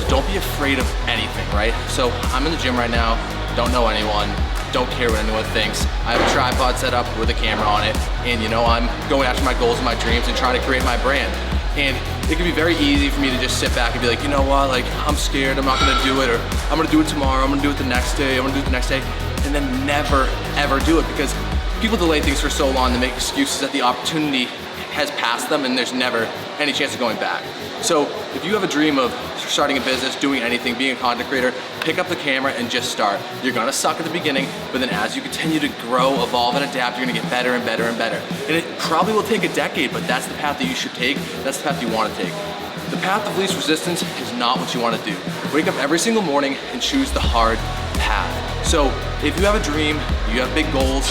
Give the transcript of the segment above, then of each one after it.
don't be afraid of anything, right? So I'm in the gym right now, don't know anyone, don't care what anyone thinks. I have a tripod set up with a camera on it, and you know, I'm going after my goals and my dreams and trying to create my brand. And it can be very easy for me to just sit back and be like, you know what, like, I'm scared, I'm not gonna do it, or I'm gonna do it tomorrow, I'm gonna do it the next day, I'm gonna do it the next day, and then never, ever do it, because people delay things for so long to make excuses that the opportunity has passed them and there's never any chance of going back. So if you have a dream of starting a business, doing anything, being a content creator, pick up the camera and just start. You're gonna suck at the beginning, but then as you continue to grow, evolve, and adapt, you're gonna get better and better and better. And it probably will take a decade, but that's the path that you should take. That's the path you wanna take. The path of least resistance is not what you wanna do. Wake up every single morning and choose the hard path. So if you have a dream, you have big goals,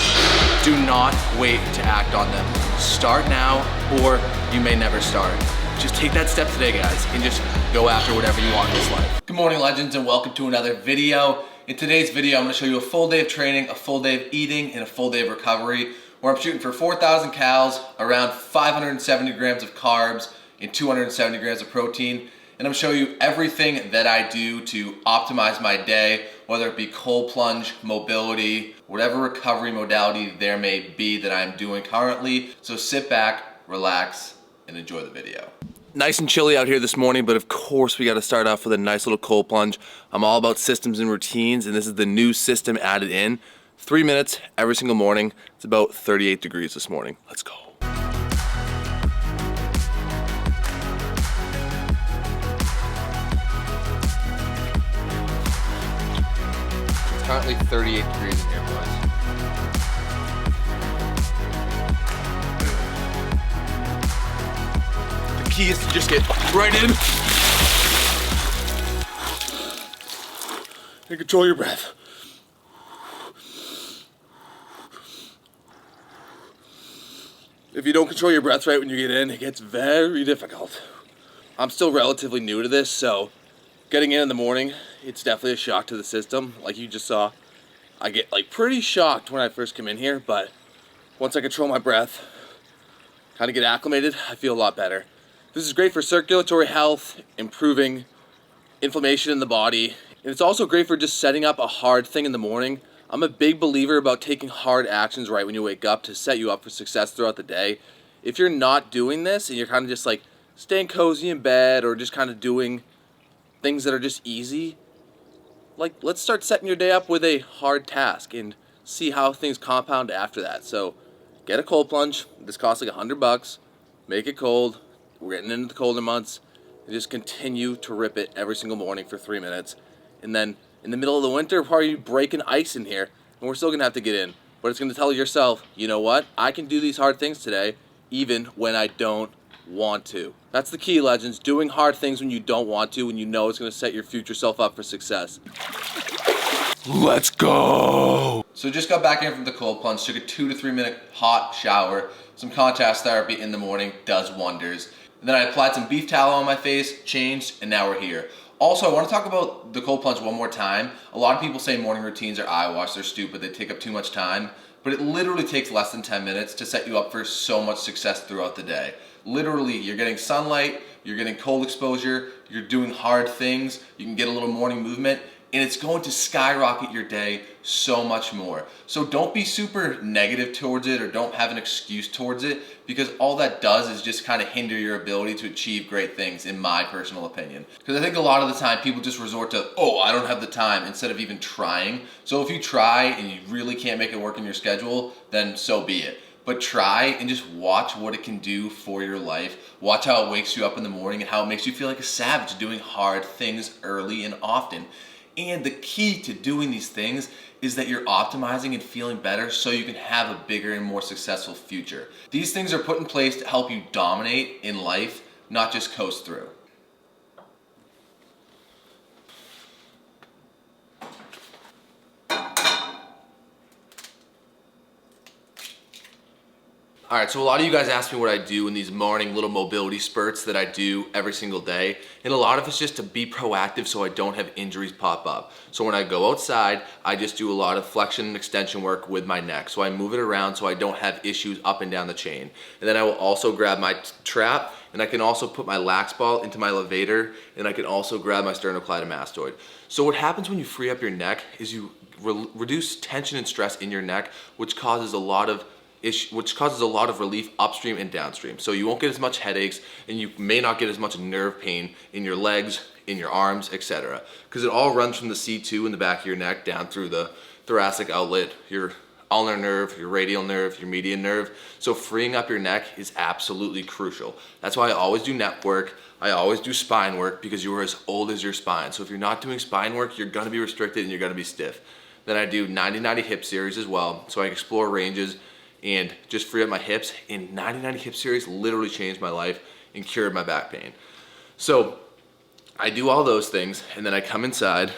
do not wait to act on them. Start now, or you may never start. Just take that step today, guys, and just go after whatever you want in this life. Good morning, legends, and welcome to another video. In today's video, I'm gonna show you a full day of training, a full day of eating, and a full day of recovery, where I'm shooting for 4,000 calories, around 570 grams of carbs, and 270 grams of protein. And I'm gonna show you everything that I do to optimize my day, whether it be cold plunge, mobility, whatever recovery modality there may be that I'm doing currently. So sit back, relax, and enjoy the video. Nice and chilly out here this morning, but of course we gotta start off with a nice little cold plunge. I'm all about systems and routines, and this is the new system added in. 3 minutes every single morning. It's about 38 degrees this morning. Let's go. It's currently 38 degrees in here, boys. Key is to just get right in and control your breath. If you don't control your breath right when you get in, it gets very difficult. I'm still relatively new to this, so getting in the morning, it's definitely a shock to the system. Like you just saw, I get like pretty shocked when I first come in here, but once I control my breath, kind of get acclimated, I feel a lot better. This is great for circulatory health, improving inflammation in the body, and it's also great for just setting up a hard thing in the morning. I'm a big believer about taking hard actions right when you wake up to set you up for success throughout the day. If you're not doing this and you're kind of just like staying cozy in bed or just kind of doing things that are just easy, like let's start setting your day up with a hard task and see how things compound after that. So get a cold plunge. This costs like $100. Make it cold. We're getting into the colder months, and just continue to rip it every single morning for 3 minutes. And then in the middle of the winter, we're probably breaking ice in here, and we're still gonna have to get in. But it's gonna tell yourself, you know what? I can do these hard things today, even when I don't want to. That's the key, legends. Doing hard things when you don't want to, when you know it's gonna set your future self up for success. Let's go! So just got back in from the cold plunge, took a 2 to 3 minute hot shower. Some contrast therapy in the morning does wonders. And then I applied some beef tallow on my face, changed, and now we're here. Also, I want to talk about the cold plunge one more time. A lot of people say morning routines are eyewash, they're stupid, they take up too much time, but it literally takes less than 10 minutes to set you up for so much success throughout the day. Literally, you're getting sunlight, you're getting cold exposure, you're doing hard things, you can get a little morning movement, and it's going to skyrocket your day so much more. So don't be super negative towards it or don't have an excuse towards it, because all that does is just kind of hinder your ability to achieve great things, in my personal opinion. Because I think a lot of the time people just resort to, oh, I don't have the time, instead of even trying. So if you try and you really can't make it work in your schedule, then so be it. But try and just watch what it can do for your life. Watch how it wakes you up in the morning and how it makes you feel like a savage doing hard things early and often. And the key to doing these things is that you're optimizing and feeling better so you can have a bigger and more successful future. These things are put in place to help you dominate in life, not just coast through. All right, so a lot of you guys ask me what I do in these morning little mobility spurts that I do every single day. And a lot of it's just to be proactive so I don't have injuries pop up. So when I go outside, I just do a lot of flexion and extension work with my neck. So I move it around so I don't have issues up and down the chain. And then I will also grab my trap and I can also put my lax ball into my levator, and I can also grab my sternocleidomastoid. So what happens when you free up your neck is you reduce tension and stress in your neck, which causes a lot of relief upstream and downstream. So you won't get as much headaches, and you may not get as much nerve pain in your legs, in your arms, etc. Because it all runs from the C2 in the back of your neck down through the thoracic outlet, your ulnar nerve, your radial nerve, your median nerve. So freeing up your neck is absolutely crucial. That's why I always do neck work. I always do spine work, because you are as old as your spine. So if you're not doing spine work, you're gonna be restricted and you're gonna be stiff. Then I do 90-90 hip series as well, so I can explore ranges and just free up my hips. And 90-90 hip series literally changed my life and cured my back pain. So I do all those things, and then I come inside.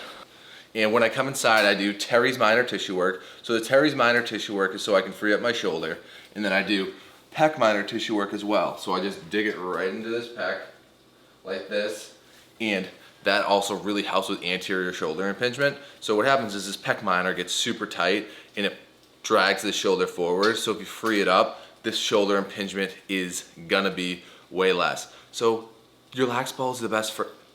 And when I come inside, I do Terry's minor tissue work. So the Terry's minor tissue work is so I can free up my shoulder. And then I do pec minor tissue work as well. So I just dig it right into this pec, like this. And that also really helps with anterior shoulder impingement. So what happens is this pec minor gets super tight and it drags the shoulder forward. So if you free it up, this shoulder impingement is gonna be way less. So your lax ball is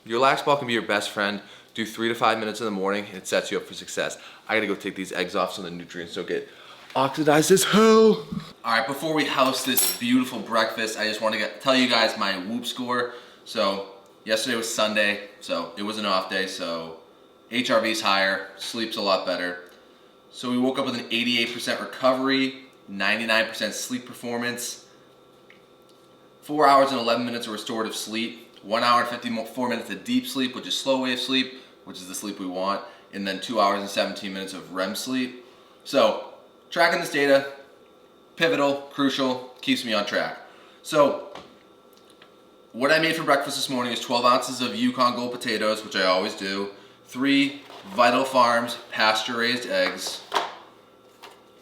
your lax ball can be your best friend. Do 3 to 5 minutes in the morning, and it sets you up for success. I gotta go take these eggs off so the nutrients don't get oxidized as hell. All right, before we house this beautiful breakfast, I just want to tell you guys my Whoop score. So yesterday was Sunday, so it was an off day, so HRV's higher, sleep's a lot better. So we woke up with an 88% recovery, 99% sleep performance, 4 hours and 11 minutes of restorative sleep, 1 hour and 54 minutes of deep sleep, which is slow wave sleep, which is the sleep we want, and then 2 hours and 17 minutes of REM sleep. So tracking this data, pivotal, crucial, keeps me on track. So what I made for breakfast this morning is 12 ounces of Yukon Gold potatoes, which I always do, 3 Vital Farms pasture-raised eggs,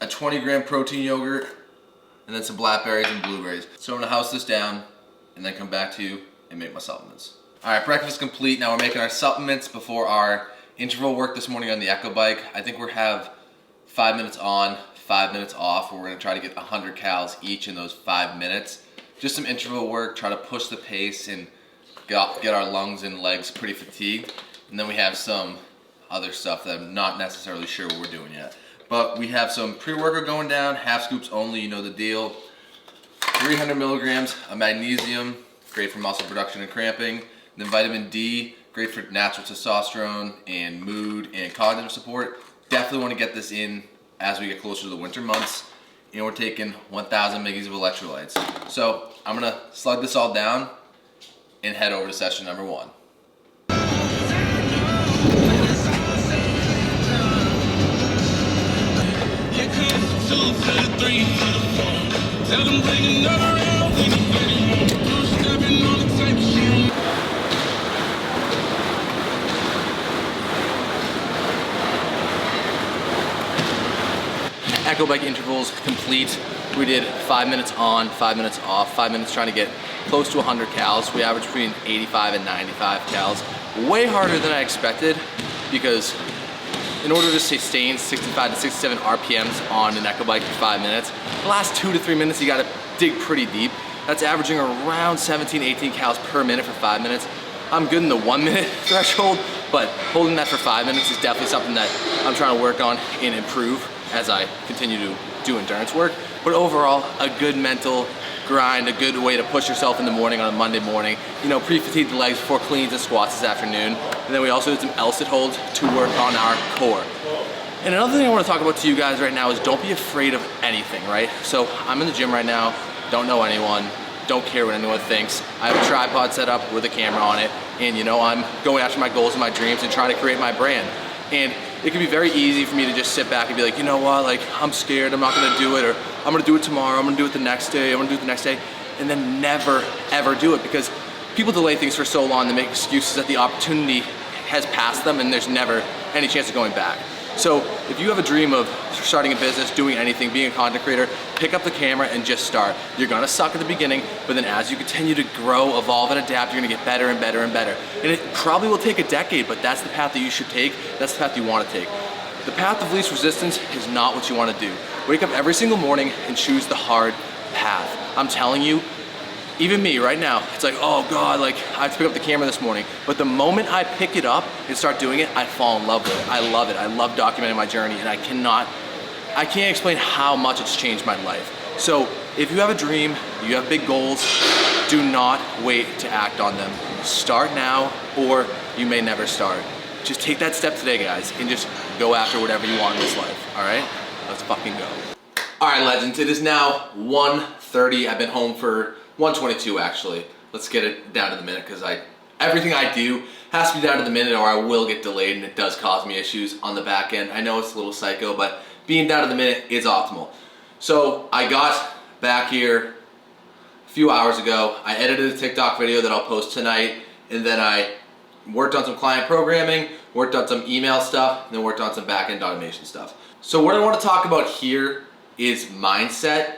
a 20-gram protein yogurt, and then some blackberries and blueberries. So I'm gonna house this down and then come back to you and make my supplements. All right, breakfast complete. Now we're making our supplements before our interval work this morning on the Echo Bike. I think we'll have 5 minutes on, 5 minutes off, where we're gonna try to get 100 calories each in those 5 minutes. Just some interval work, try to push the pace and get our lungs and legs pretty fatigued. And then we have some other stuff that I'm not necessarily sure what we're doing yet. But we have some pre-workout going down, half scoops only, you know the deal. 300 milligrams of magnesium, great for muscle production and cramping. And then vitamin D, great for natural testosterone and mood and cognitive support. Definitely want to get this in as we get closer to the winter months. And we're taking 1,000 mgs of electrolytes. So I'm gonna slug this all down and head over to session number 1. Echo Bike intervals complete. We did 5 minutes on, 5 minutes off, 5 minutes trying to get close to 100 cals. We averaged between 85 and 95 cals. Way harder than I expected, because in order to sustain 65 to 67 RPMs on an Echo Bike for 5 minutes, the last 2 to 3 minutes you gotta dig pretty deep. That's averaging around 17, 18 cals per minute for 5 minutes. I'm good in the 1 minute threshold, but holding that for 5 minutes is definitely something that I'm trying to work on and improve as I continue to do endurance work. But overall, a good mental grind, a good way to push yourself in the morning on a Monday morning. You know, pre-fatigue the legs before cleans and squats this afternoon. And then we also did some L-sit holds to work on our core. And another thing I want to talk about to you guys right now is don't be afraid of anything, right? So I'm in the gym right now, don't know anyone, don't care what anyone thinks. I have a tripod set up with a camera on it, and you know, I'm going after my goals and my dreams and trying to create my brand. And it can be very easy for me to just sit back and be like, you know what, like, I'm scared, I'm not gonna do it, or I'm gonna do it tomorrow, I'm gonna do it the next day, I'm gonna do it the next day, and then never, ever do it, because people delay things for so long, they make excuses that the opportunity has passed them and there's never any chance of going back. So if you have a dream of starting a business, doing anything, being a content creator, pick up the camera and just start. You're gonna suck at the beginning, but then as you continue to grow, evolve, and adapt, you're gonna get better and better and better. And it probably will take a decade, but that's the path that you should take. That's the path you wanna take. The path of least resistance is not what you wanna do. Wake up every single morning and choose the hard path. I'm telling you, even me right now, it's like, oh God, like I have to pick up the camera this morning. But the moment I pick it up and start doing it, I fall in love with it. I love it. I love documenting my journey, and I can't explain how much it's changed my life. So if you have a dream, you have big goals, do not wait to act on them. Start now, or you may never start. Just take that step today, guys, and just go after whatever you want in this life, all right? Let's fucking go. All right, legends, it is now 1:30. I've been home for 1:22 actually. Let's get it down to the minute, because everything I do has to be down to the minute or I will get delayed, and it does cause me issues on the back end. I know it's a little psycho, but being down to the minute is optimal. So I got back here a few hours ago. I edited a TikTok video that I'll post tonight, and then I worked on some client programming, worked on some email stuff, and then worked on some back-end automation stuff. So what I want to talk about here is mindset.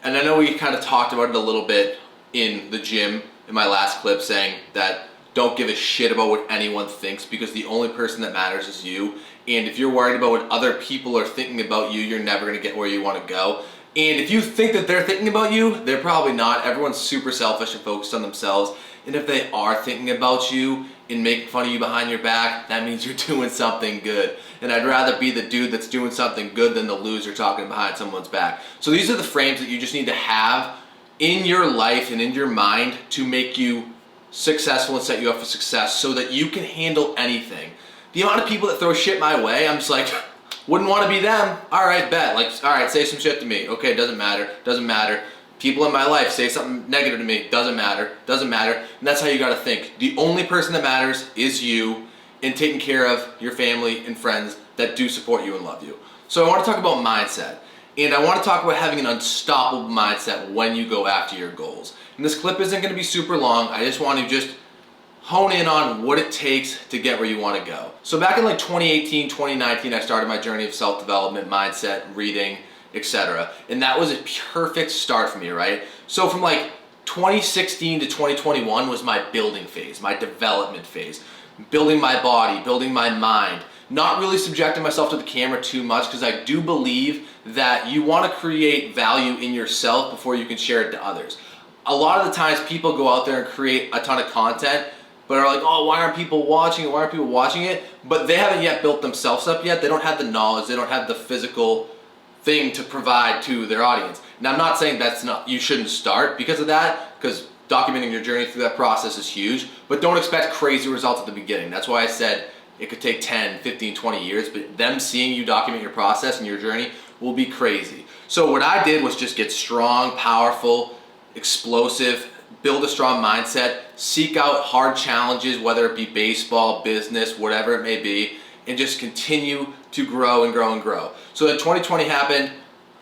And I know we kind of talked about it a little bit in the gym in my last clip, saying that don't give a shit about what anyone thinks, because the only person that matters is you. And if you're worried about what other people are thinking about you, you're never going to get where you want to go. And if you think that they're thinking about you, they're probably not. Everyone's super selfish and focused on themselves. And if they are thinking about you and making fun of you behind your back, that means you're doing something good. And I'd rather be the dude that's doing something good than the loser talking behind someone's back. So these are the frames that you just need to have in your life and in your mind to make you successful and set you up for success, so that you can handle anything. The amount of people that throw shit my way, I'm just like, wouldn't want to be them. All right, bet. Like, all right, say some shit to me. Okay, doesn't matter. Doesn't matter. People in my life say something negative to me. Doesn't matter. Doesn't matter. And that's how you got to think. The only person that matters is you, and taking care of your family and friends that do support you and love you. So I want to talk about mindset. And I want to talk about having an unstoppable mindset when you go after your goals. And this clip isn't going to be super long. I just want to just hone in on what it takes to get where you want to go. So back in like 2018, 2019, I started my journey of self-development, mindset, reading, etc. And that was a perfect start for me, right? So from like 2016 to 2021 was my building phase, my development phase. Building my body, building my mind, not really subjecting myself to the camera too much, because I do believe that you want to create value in yourself before you can share it to others. A lot of the times people go out there and create a ton of content, but are like, oh, why aren't people watching it? Why aren't people watching it? But they haven't yet built themselves up yet. They don't have the knowledge. They don't have the physical thing to provide to their audience. Now, I'm not saying you shouldn't start because of that, because documenting your journey through that process is huge, but don't expect crazy results at the beginning. That's why I said it could take 10, 15, 20 years, but them seeing you document your process and your journey will be crazy. So what I did was just get strong, powerful, explosive, build a strong mindset, seek out hard challenges, whether it be baseball, business, whatever it may be, and just continue to grow and grow and grow. So then 2020 happened.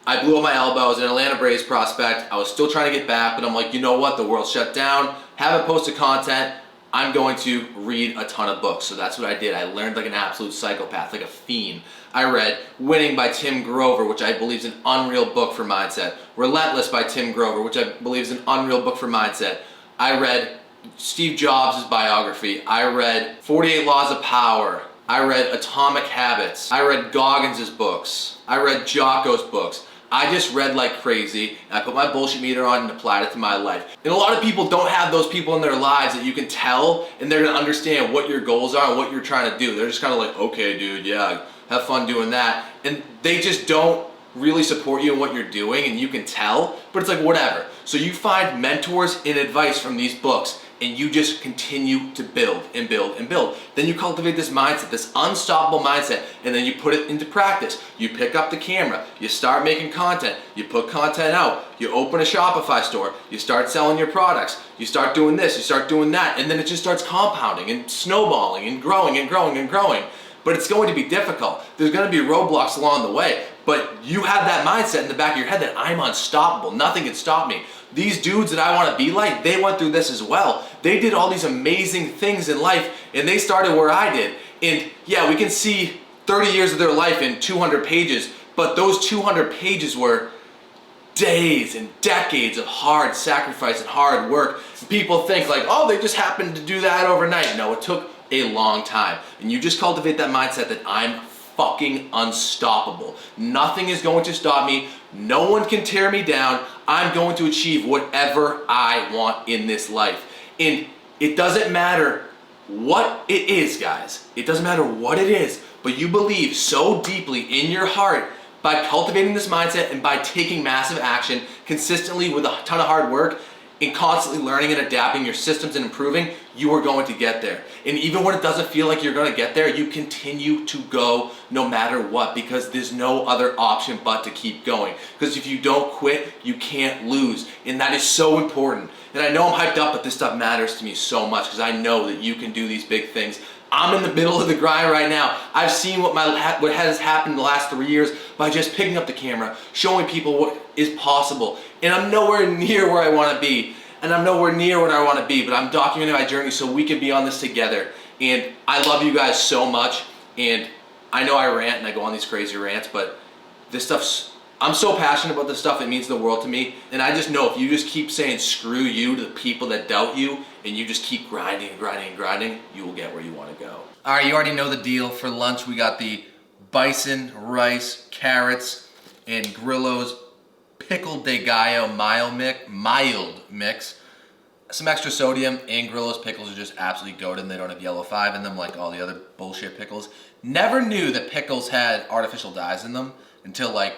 I blew up my elbow. I was an Atlanta Braves prospect. I was still trying to get back, but I'm like, you know what? The world shut down. Haven't posted content. I'm going to read a ton of books. So that's what I did. I learned like an absolute psychopath, like a fiend. I read Winning by Tim Grover, which I believe is an unreal book for mindset. Relentless by Tim Grover, which I believe is an unreal book for mindset. I read Steve Jobs' biography. I read 48 Laws of Power. I read Atomic Habits. I read Goggins' books. I read Jocko's books. I just read like crazy, and I put my bullshit meter on and applied it to my life. And a lot of people don't have those people in their lives that you can tell, and they're gonna understand what your goals are and what you're trying to do. They're just kind of like, okay, dude, yeah, have fun doing that. And they just don't really support you in what you're doing, and you can tell, but it's like, whatever. So you find mentors and advice from these books, and you just continue to build and build and build. Then you cultivate this mindset, this unstoppable mindset, and then you put it into practice. You pick up the camera, you start making content, you put content out, you open a Shopify store, you start selling your products, you start doing this, you start doing that, and then it just starts compounding and snowballing and growing and growing and growing. But it's going to be difficult. There's going to be roadblocks along the way, but you have that mindset in the back of your head that I'm unstoppable. Nothing can stop me. These dudes that I want to be like, they went through this as well. They did all these amazing things in life, and they started where I did. And yeah, we can see 30 years of their life in 200 pages, but those 200 pages were days and decades of hard sacrifice and hard work. People think like, oh, they just happened to do that overnight. No, it took a long time. And you just cultivate that mindset that I'm fucking unstoppable. Nothing is going to stop me. No one can tear me down. I'm going to achieve whatever I want in this life. And it doesn't matter what it is, guys. It doesn't matter what it is, but you believe so deeply in your heart by cultivating this mindset and by taking massive action consistently with a ton of hard work and constantly learning and adapting your systems and improving, you are going to get there. And even when it doesn't feel like you're going to get there, you continue to go no matter what, because there's no other option but to keep going. Because if you don't quit, you can't lose. And that is so important. And I know I'm hyped up, but this stuff matters to me so much because I know that you can do these big things. I'm in the middle of the grind right now. I've seen what has happened in the last 3 years by just picking up the camera, showing people what is possible. And I'm nowhere near where I want to be. And I'm nowhere near what I want to be, but I'm documenting my journey so we can be on this together. And I love you guys so much. And I know I rant and I go on these crazy rants, but this stuff's, I'm so passionate about this stuff, it means the world to me. And I just know if you just keep saying screw you to the people that doubt you, and you just keep grinding and grinding and grinding, you will get where you want to go. All right, you already know the deal. For lunch, we got the bison, rice, carrots, and Grillo's pickled de gallo mild mix. Some extra sodium, and Grillo's pickles are just absolutely goated, and they don't have yellow 5 in them like all the other bullshit pickles. Never knew that pickles had artificial dyes in them until like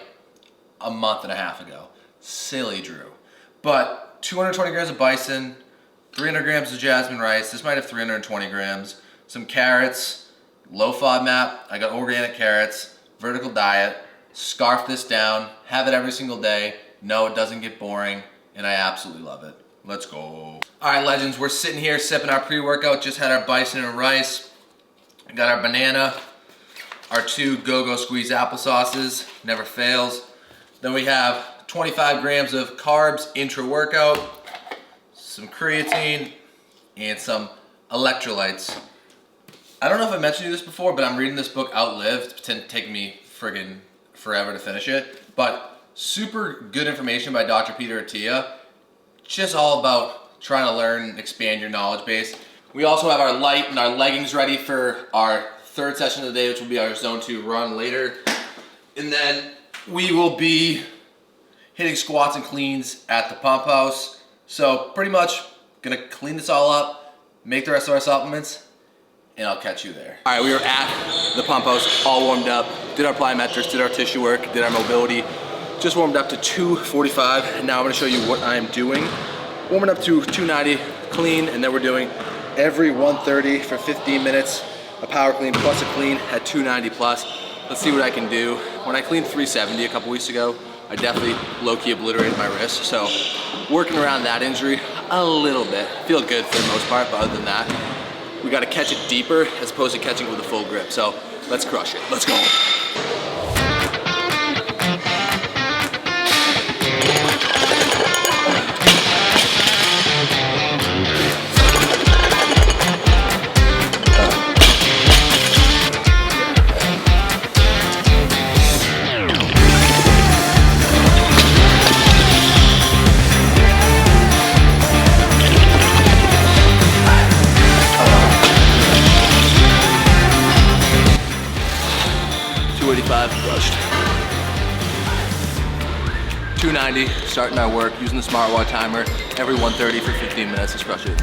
a month and a half ago. Silly Drew. But 220 grams of bison, 300 grams of jasmine rice. This might have 320 grams. Some carrots, low FODMAP. I got organic carrots, vertical diet. Scarf this down, have it every single day. No, it doesn't get boring, and I absolutely love it. Let's go. All right, legends, we're sitting here sipping our pre-workout. Just had our bison and rice. Got our banana, our 2 Go-Go Squeeze applesauces, never fails. Then we have 25 grams of carbs intra-workout, some creatine, and some electrolytes. I don't know if I mentioned you this before, but I'm reading this book, Outlived. It's taking me friggin' forever to finish it. But super good information by Dr. Peter Attia. Just all about trying to learn and expand your knowledge base. We also have our light and our leggings ready for our 3rd session of the day, which will be our zone 2 run later. And then we will be hitting squats and cleans at the pump house. So pretty much gonna clean this all up, make the rest of our supplements, and I'll catch you there. All right, we are at the pump house, all warmed up, did our plyometrics, did our tissue work, did our mobility, just warmed up to 245, and now I'm gonna show you what I'm doing. Warming up to 290 clean, and then we're doing every 130 for 15 minutes, a power clean plus a clean at 290 plus. Let's see what I can do. When I cleaned 370 a couple weeks ago, I definitely low-key obliterated my wrist, so working around that injury a little bit. Feel good for the most part, but other than that, we gotta catch it deeper as opposed to catching it with a full grip. So let's crush it, let's go. 290, starting our work, using the smartwatch timer, every 130 for 15 minutes, let's crush it.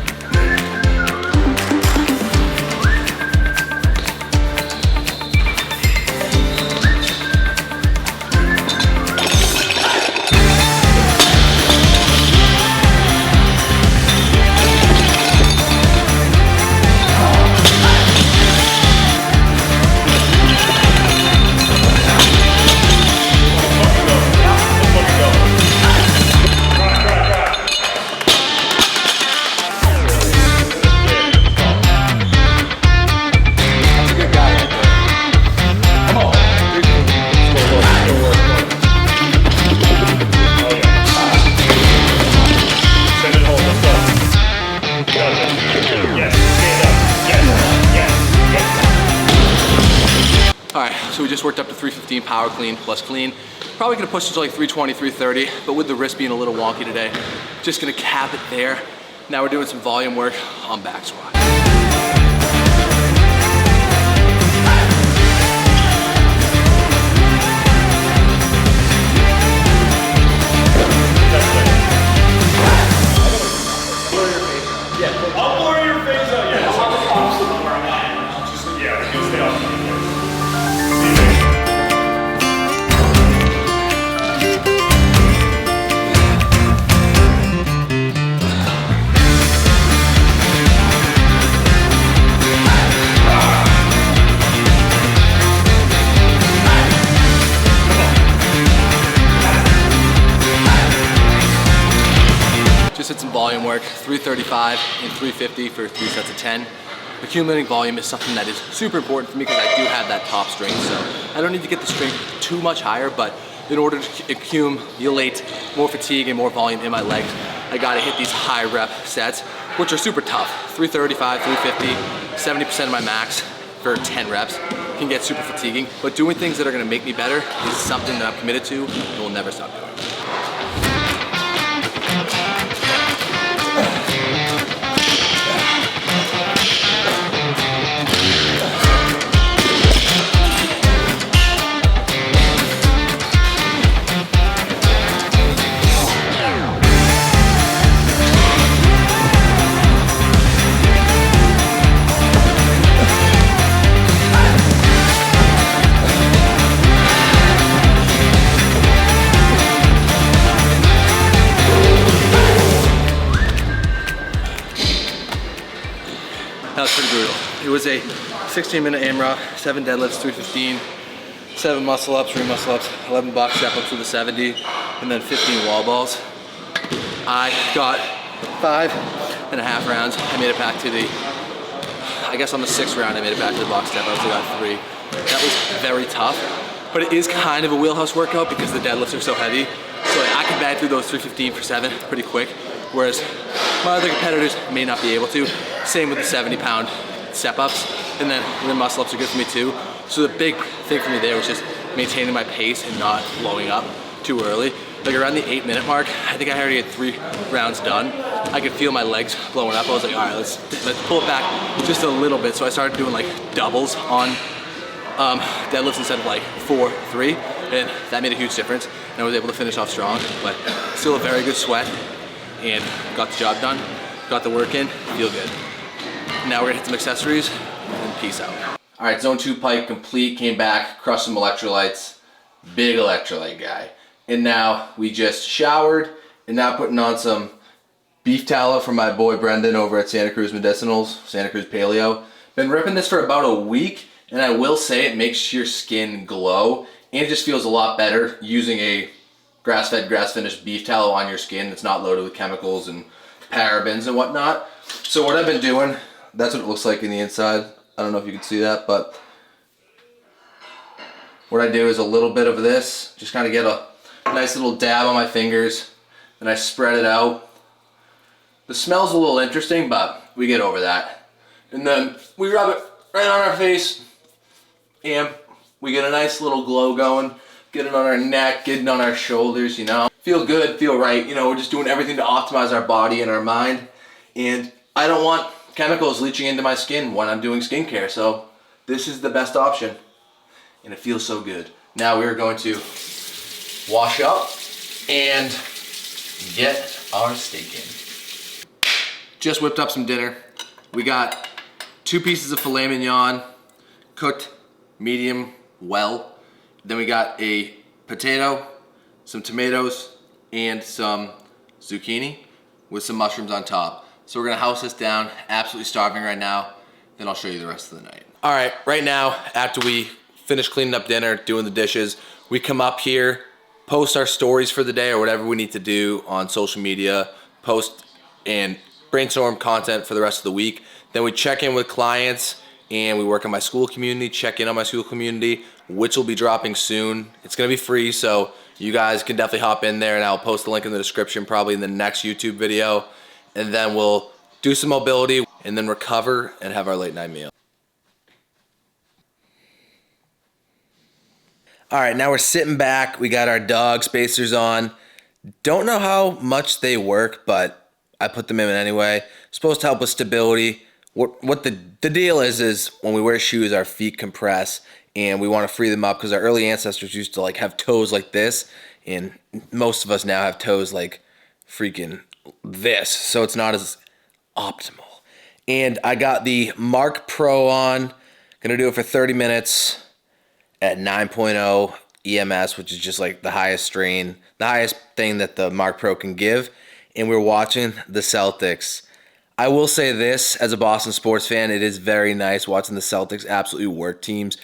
So we just worked up to 315 power clean plus clean. Probably gonna push it to like 320, 330, but with the wrist being a little wonky today, just gonna cap it there. Now we're doing some volume work on back squat. Just hit some volume work, 335 and 350 for 3 sets of 10. Accumulating volume is something that is super important for me because I do have that top strength, so I don't need to get the strength too much higher, but in order to accumulate more fatigue and more volume in my legs, I gotta hit these high rep sets, which are super tough. 335, 350, 70% of my max for 10 reps can get super fatiguing, but doing things that are gonna make me better is something that I'm committed to and will never stop doing. That was pretty brutal. It was a 16-minute AMRAP, 7 deadlifts, 315, 7 muscle ups, 3 muscle ups, 11 box step ups with a 70, and then 15 wall balls. I got 5.5 rounds. I made it back to the, I guess on the 6th round, I made it back to the box step ups. I got 3. That was very tough, but it is kind of a wheelhouse workout because the deadlifts are so heavy. So I can bang through those 315 for 7 pretty quick, whereas my other competitors may not be able to. Same with the 70-pound step-ups, and then the muscle-ups are good for me too. So the big thing for me there was just maintaining my pace and not blowing up too early. Like around the 8-minute mark, I think I already had 3 rounds done. I could feel my legs blowing up. I was like, all right, let's pull it back just a little bit. So I started doing like doubles on deadlifts instead of like 4, 3, and that made a huge difference. And I was able to finish off strong, but still a very good sweat, and got the job done, got the work in, feel good. Now we're gonna hit some accessories and peace out. All right, zone 2 pike complete, came back, crushed some electrolytes, big electrolyte guy. And now we just showered, and now putting on some beef tallow from my boy Brendan over at Santa Cruz Medicinals, Santa Cruz Paleo. Been ripping this for about a week, and I will say it makes your skin glow, and it just feels a lot better using a grass-fed, grass-finished beef tallow on your skin that's not loaded with chemicals and parabens and whatnot. So what I've been doing, that's what it looks like in the inside. I don't know if you can see that, but what I do is a little bit of this, just kind of get a nice little dab on my fingers, then I spread it out. The smell's a little interesting, but we get over that. And then we rub it right on our face, and we get a nice little glow going. Get it on our neck, get it on our shoulders, you know. Feel good, feel right. You know, we're just doing everything to optimize our body and our mind. And I don't want chemicals leaching into my skin when I'm doing skincare, so this is the best option. And it feels so good. Now we're going to wash up and get our steak in. Just whipped up some dinner. We got 2 pieces of filet mignon, cooked medium well. Then we got a potato, some tomatoes, and some zucchini with some mushrooms on top. So we're gonna house this down, absolutely starving right now, then I'll show you the rest of the night. All right, right now, after we finish cleaning up dinner, doing the dishes, we come up here, post our stories for the day or whatever we need to do on social media, post and brainstorm content for the rest of the week. Then we check in with clients, and we work on my school community, check in on my school community, which will be dropping soon. It's gonna be free, so you guys can definitely hop in there, and I'll post the link in the description probably in the next YouTube video. And then we'll do some mobility and then recover and have our late night meal. All right, now we're sitting back. We got our dog spacers on. Don't know how much they work, but I put them in anyway. Supposed to help with stability. What the deal is when we wear shoes, our feet compress, and we want to free them up because our early ancestors used to like have toes like this, and most of us now have toes like freaking this, so it's not as optimal. And I got the Mark Pro on, Gonna do it for 30 minutes at 9.0 EMS, which is just like the highest strain, the highest thing that the Mark Pro can give. And we're watching the Celtics. I will say this, as a Boston sports fan, it is very nice watching the Celtics absolutely work teams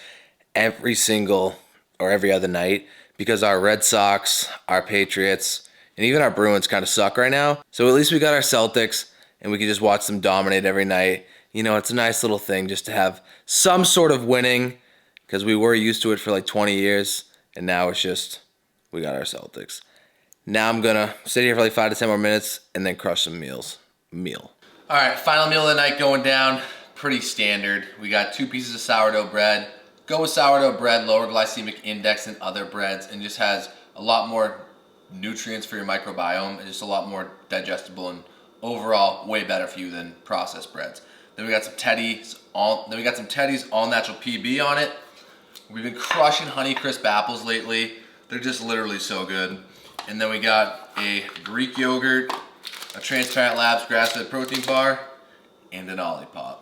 every single or every other night, because our Red Sox, our Patriots, and even our Bruins kind of suck right now. So at least we got our Celtics, and we can just watch them dominate every night. You know, it's a nice little thing just to have some sort of winning, because we were used to it for like 20 years, and now it's just, we got our Celtics. Now I'm gonna sit here for like 5 to 10 more minutes and then crush some meal. All right, final meal of the night going down. Pretty standard. We got 2 pieces of sourdough bread. Go with sourdough bread, lower glycemic index than other breads, and just has a lot more nutrients for your microbiome, and just a lot more digestible and overall way better for you than processed breads. Then we got some Teddy's all natural PB on it. We've been crushing Honeycrisp apples lately. They're just literally so good. And then we got a Greek yogurt, a Transparent Labs grass-fed protein bar, and an Olipop.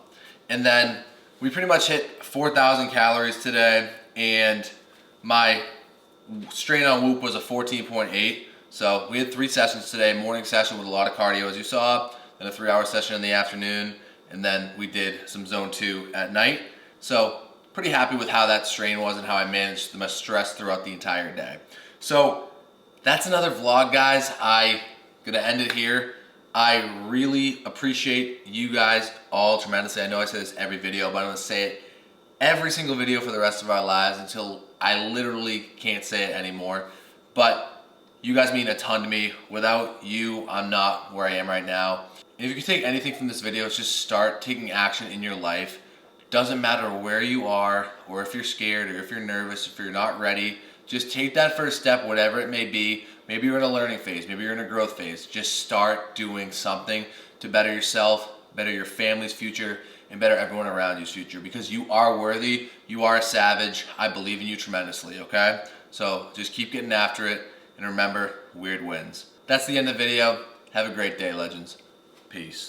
And then we pretty much hit 4,000 calories today, and my strain on Whoop was a 14.8. So we had 3 sessions today, morning session with a lot of cardio as you saw, then a 3-hour session in the afternoon, and then we did some zone 2 at night. So pretty happy with how that strain was and how I managed my stress throughout the entire day. So that's another vlog, guys. I'm gonna end it here. I really appreciate you guys all tremendously. I know I say this every video, but I'm gonna say it every single video for the rest of our lives until I literally can't say it anymore. But you guys mean a ton to me. Without you, I'm not where I am right now. And if you can take anything from this video, it's just start taking action in your life. Doesn't matter where you are, or if you're scared, or if you're nervous, if you're not ready. Just take that first step, whatever it may be. Maybe you're in a learning phase, maybe you're in a growth phase. Just start doing something to better yourself, better your family's future, and better everyone around you's future, because you are worthy, you are a savage. I believe in you tremendously, okay? So just keep getting after it, and remember, weird wins. That's the end of the video. Have a great day, legends. Peace.